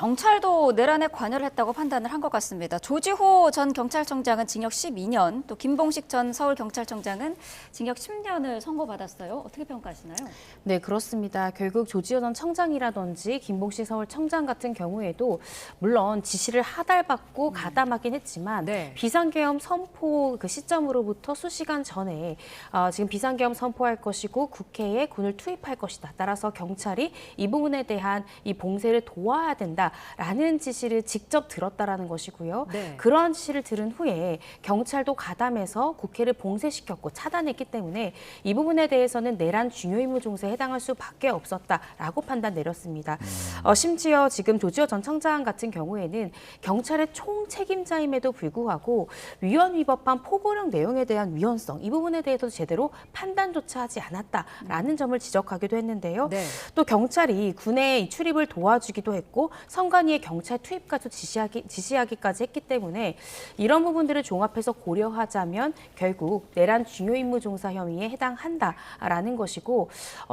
경찰도 내란에 관여를 했다고 판단을 한 것 같습니다. 조지호 전 경찰청장은 징역 12년, 또 김봉식 전 서울경찰청장은 징역 10년을 선고받았어요. 어떻게 평가하시나요? 네, 그렇습니다. 결국 조지호 전 청장이라든지 김봉식 서울청장 같은 경우에도 물론 지시를 하달받고 가담하긴 했지만 네. 비상계엄 선포 그 시점으로부터 수시간 전에 지금 비상계엄 선포할 것이고 국회에 군을 투입할 것이다. 따라서 경찰이 이 부분에 대한 이 봉쇄를 도와야 된다라는 지시를 직접 들었다라는 것이고요. 네. 그러한 지시를 들은 후에 경찰도 가담해서 국회를 봉쇄시켰고 차단했기 때문에 이 부분에 대해서는 내란 중요 임무 종사에 해당할 수밖에 없었다라고 판단 내렸습니다. 심지어 지금 조지호 전 청장 같은 경우에는 경찰의 총책임자임에도 불구하고 위헌 위법한 포고령 내용에 대한 위헌성 이 부분에 대해서도 제대로 판단조차 하지 않았다라는 점을 지적하기도 했는데요. 네. 또 경찰이 군의 출입을 도와주기도 했고 선관위의 경찰 투입까지 지시하기까지 했기 때문에 이런 부분들을 종합해서 고려하자면 결국 내란 중요 임무 종사 혐의에 해당한다라는 것이고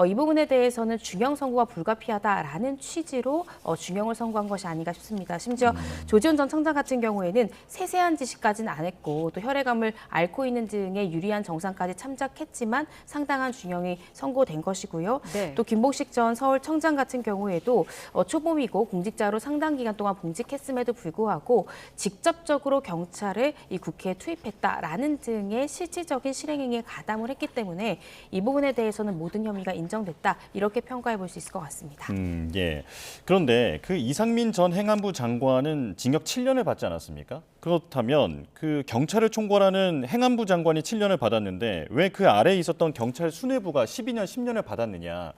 이 부분에 대해서는 중형 선고가 불가피하다라는 취지로 중형을 선고한 것이 아닌가 싶습니다. 심지어 조지훈 전 청장 같은 경우에는 세세한 지시까지는 안 했고 또 혈액암을 앓고 있는 등의 유리한 정상까지 참작했지만 상당한 중형이 선고된 것이고요. 네. 또 김봉식 전 서울청장 같은 경우에도 초범이고 공직자로 상당 기간 동안 봉직했음에도 불구하고 직접적으로 경찰을 이 국회에 투입했다라는 등의 실질적인 실행행위에 가담을 했기 때문에 이 부분에 대해서는 모든 혐의가 인정됐다 이렇게 평가해 볼 수 있을 것 같습니다. 예. 그런데 그 이상민 전 행안부 장관은 징역 7년을 받지 않았습니까? 그렇다면 그 경찰을 총괄하는 행안부 장관이 7년을 받았는데 왜 그 아래에 있었던 경찰 수뇌부가 12년, 10년을 받았느냐?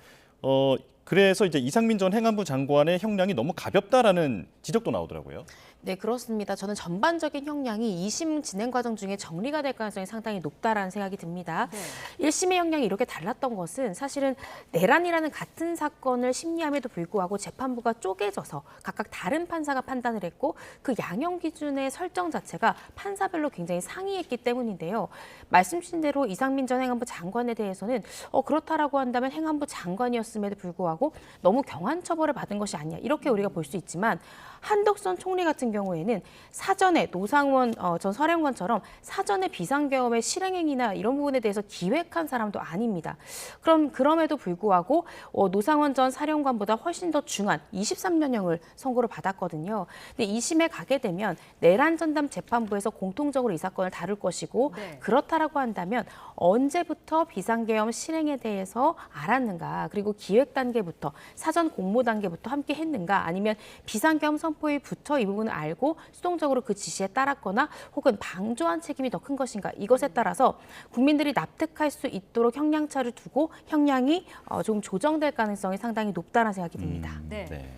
그래서 이제 이상민 전 행안부 장관의 형량이 너무 가볍다라는 지적도 나오더라고요. 네, 그렇습니다. 저는 전반적인 형량이 2심 진행 과정 중에 정리가 될 가능성이 상당히 높다라는 생각이 듭니다. 네. 1심의 형량이 이렇게 달랐던 것은 사실은 내란이라는 같은 사건을 심리함에도 불구하고 재판부가 쪼개져서 각각 다른 판사가 판단을 했고 그 양형 기준의 설정 자체가 판사별로 굉장히 상이했기 때문인데요. 말씀 주신 대로 이상민 전 행안부 장관에 대해서는 그렇다라고 한다면 행안부 장관이었음에도 불구하고 너무 경한 처벌을 받은 것이 아니냐 이렇게 우리가 볼 수 있지만 한덕선 총리 같은 경우에는 사전에 노상원 전 사령관처럼 사전에 비상계엄의 실행행위나 이런 부분에 대해서 기획한 사람도 아닙니다. 그럼에도 불구하고 노상원 전 사령관보다 훨씬 더 중한 23년형을 선고를 받았거든요. 근데 2심에 가게 되면 내란 전담 재판부에서 공통적으로 이 사건을 다룰 것이고 네. 그렇다라고 한다면 언제부터 비상계엄 실행에 대해서 알았는가 그리고 기획 단계부터 사전 공모 단계부터 함께 했는가 아니면 비상계엄 선포일부터 이 부분을 알고 수동적으로 그 지시에 따랐거나 혹은 방조한 책임이 더 큰 것인가 이것에 따라서 국민들이 납득할 수 있도록 형량차를 두고 형량이 좀 조정될 가능성이 상당히 높다는 생각이 듭니다. 네. 네.